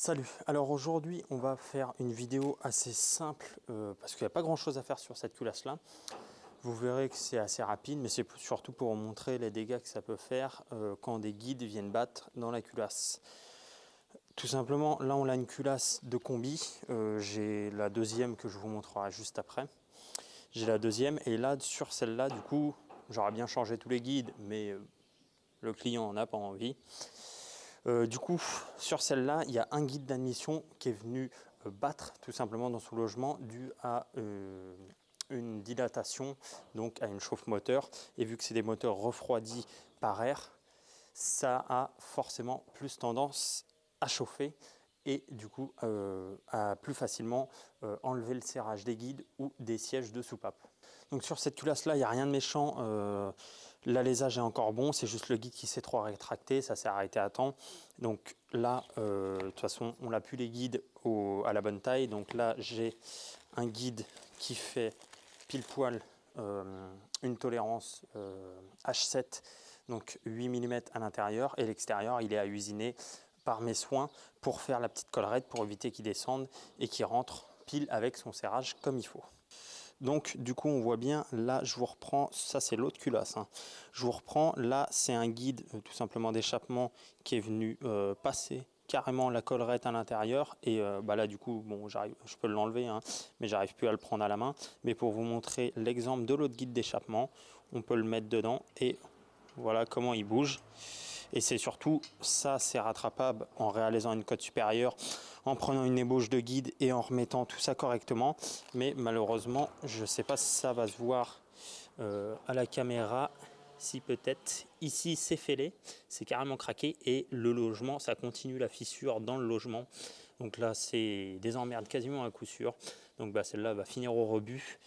Salut, alors aujourd'hui on va faire une vidéo assez simple parce qu'il n'y a pas grand chose à faire sur cette culasse là. Vous verrez que c'est assez rapide, mais c'est surtout pour vous montrer les dégâts que ça peut faire quand des guides viennent battre dans la culasse. Tout simplement, là on a une culasse de combi, j'ai la deuxième que je vous montrerai juste après. J'ai la deuxième et là sur celle-là du coup j'aurais bien changé tous les guides, mais le client n'a pas envie. Du coup, sur celle-là, il y a un guide d'admission qui est venu battre tout simplement dans son logement dû à une dilatation, donc à une chauffe moteur. Et vu que c'est des moteurs refroidis par air, ça a forcément plus tendance à chauffer et du coup à plus facilement enlever le serrage des guides ou des sièges de soupape. Donc sur cette culasse là, il n'y a rien de méchant. L'alésage est encore bon, c'est juste le guide qui s'est trop rétracté, ça s'est arrêté à temps. Donc là, de toute façon, on n'a plus les guides à la bonne taille. Donc là, j'ai un guide qui fait pile poil une tolérance H7, donc 8 mm à l'intérieur, et l'extérieur, il est à usiner par mes soins pour faire la petite collerette pour éviter qu'il descende et qu'il rentre pile avec son serrage comme il faut. Donc du coup on voit bien, là je vous reprends, ça c'est l'autre culasse, hein. Je vous reprends, là c'est un guide tout simplement d'échappement qui est venu passer carrément la collerette à l'intérieur et là du coup bon je peux l'enlever, hein, mais j'arrive plus à le prendre à la main. Mais pour vous montrer l'exemple de l'autre guide d'échappement, on peut le mettre dedans et voilà comment il bouge. Et c'est surtout ça, c'est rattrapable en réalisant une cote supérieure, en prenant une ébauche de guide et en remettant tout ça correctement. Mais malheureusement, je ne sais pas si ça va se voir à la caméra. Si peut-être, ici c'est fêlé, c'est carrément craqué et le logement, ça continue la fissure dans le logement. Donc là, c'est des emmerdes quasiment à coup sûr. Donc celle-là va finir au rebut.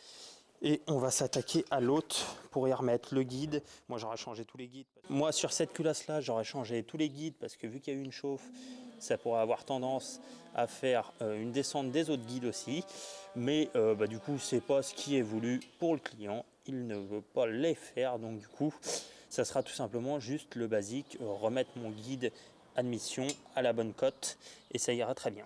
Et on va s'attaquer à l'autre pour y remettre le guide. Moi, j'aurais changé tous les guides. Moi, sur cette culasse-là, j'aurais changé tous les guides parce que vu qu'il y a eu une chauffe, ça pourrait avoir tendance à faire une descente des autres guides aussi. Mais du coup, c'est pas ce qui est voulu pour le client. Il ne veut pas les faire. Donc du coup, ça sera tout simplement juste le basique, remettre mon guide admission à la bonne cote et ça ira très bien.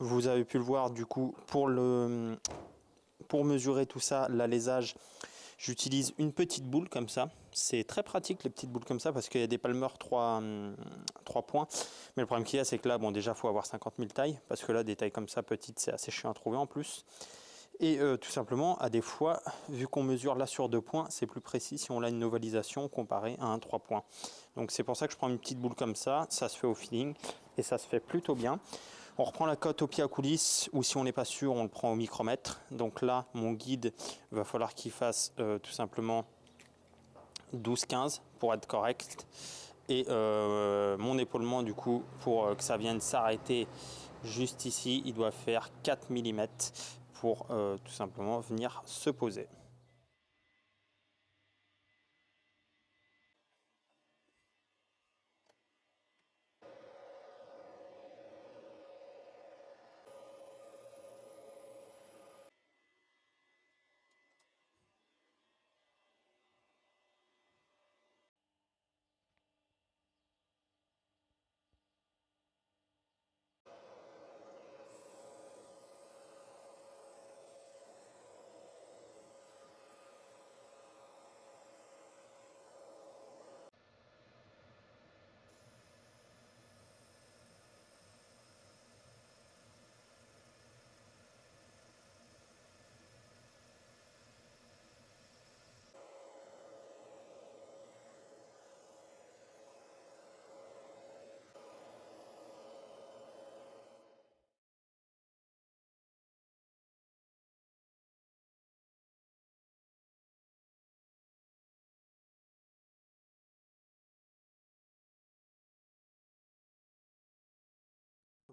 Vous avez pu le voir du coup pour mesurer tout ça, l'alésage, j'utilise une petite boule comme ça. C'est très pratique les petites boules comme ça parce qu'il y a des palmeurs 3 points. Mais le problème qu'il y a, c'est que là, bon, déjà, il faut avoir 50 000 tailles parce que là, des tailles comme ça petites, c'est assez chiant à trouver en plus. Et tout simplement, à des fois, vu qu'on mesure là sur 2 points, c'est plus précis si on a une ovalisation comparée à un 3 points. Donc c'est pour ça que je prends une petite boule comme ça se fait au feeling et ça se fait plutôt bien. On reprend la cote au pied à coulisses ou si on n'est pas sûr, on le prend au micromètre. Donc là, mon guide, il va falloir qu'il fasse tout simplement 12-15 pour être correct. Et mon épaulement, du coup, pour que ça vienne s'arrêter juste ici, il doit faire 4 mm pour tout simplement venir se poser.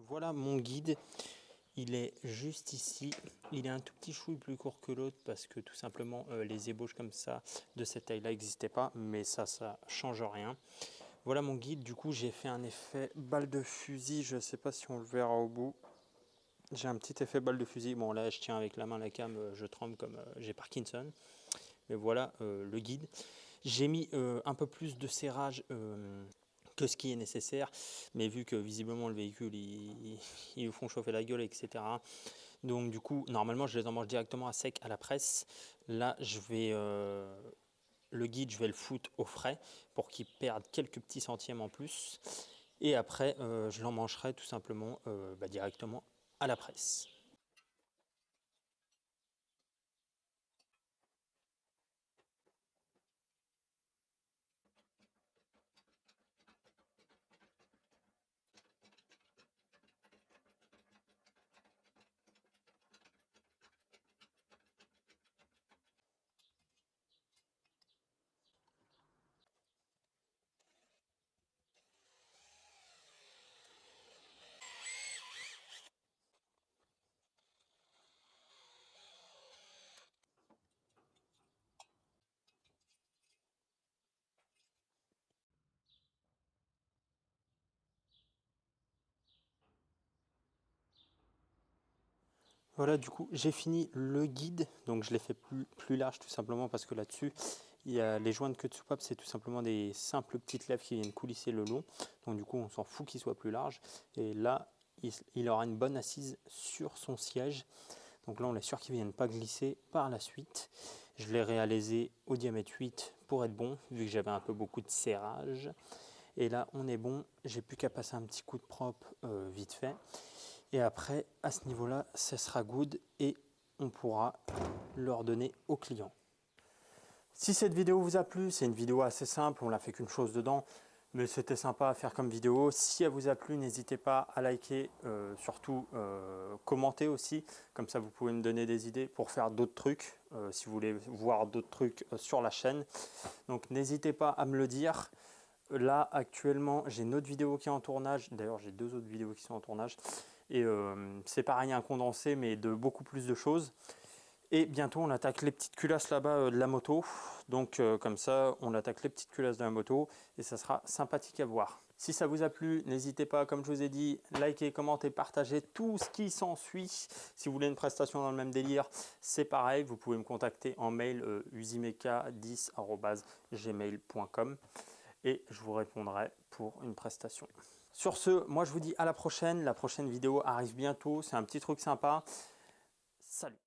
Voilà mon guide. il est juste ici. Il est un tout petit chouille plus court que l'autre parce que tout simplement les ébauches comme ça de cette taille là n'existaient pas, mais ça change rien. Voilà mon guide. Du coup j'ai fait un effet balle de fusil, je ne sais pas si on le verra au bout. J'ai un petit effet balle de fusil. Bon là je tiens avec la main la cam, je tremble comme j'ai Parkinson. Mais voilà le guide. J'ai mis un peu plus de serrage que ce qui est nécessaire, mais vu que visiblement le véhicule ils lui font chauffer la gueule, etc. Donc du coup normalement je les emmanche directement à sec à la presse. Là je vais le guide, je vais le foutre au frais pour qu'il perde quelques petits centièmes en plus, et après je l'emmancherai tout simplement directement à la presse. Voilà, du coup j'ai fini le guide, donc je l'ai fait plus large tout simplement parce que là-dessus il y a les joints de queue de soupape, c'est tout simplement des simples petites lèvres qui viennent coulisser le long, donc du coup on s'en fout qu'il soit plus large, et là il aura une bonne assise sur son siège, donc là on est sûr qu'il ne vienne pas glisser par la suite. Je l'ai réalisé au diamètre 8 pour être bon, vu que j'avais un peu beaucoup de serrage, et là on est bon, j'ai plus qu'à passer un petit coup de propre vite fait. Et après, à ce niveau-là, ça sera good et on pourra le redonner au client. Si cette vidéo vous a plu, c'est une vidéo assez simple, on n'a fait qu'une chose dedans, mais c'était sympa à faire comme vidéo. Si elle vous a plu, n'hésitez pas à liker, surtout commenter aussi, comme ça vous pouvez me donner des idées pour faire d'autres trucs, si vous voulez voir d'autres trucs sur la chaîne. Donc n'hésitez pas à me le dire. Là actuellement j'ai une autre vidéo qui est en tournage, d'ailleurs j'ai deux autres vidéos qui sont en tournage, et c'est pareil, un condensé mais de beaucoup plus de choses. Et bientôt on attaque les petites culasses là-bas de la moto, donc comme ça on attaque les petites culasses de la moto et ça sera sympathique à voir. Si ça vous a plu, n'hésitez pas, comme je vous ai dit, likez, commentez, partagez tout ce qui s'ensuit. Si vous voulez une prestation dans le même délire, c'est pareil, vous pouvez me contacter en mail usimeka10@gmail.com et je vous répondrai pour une prestation. Sur ce, moi je vous dis à la prochaine vidéo arrive bientôt, c'est un petit truc sympa. Salut!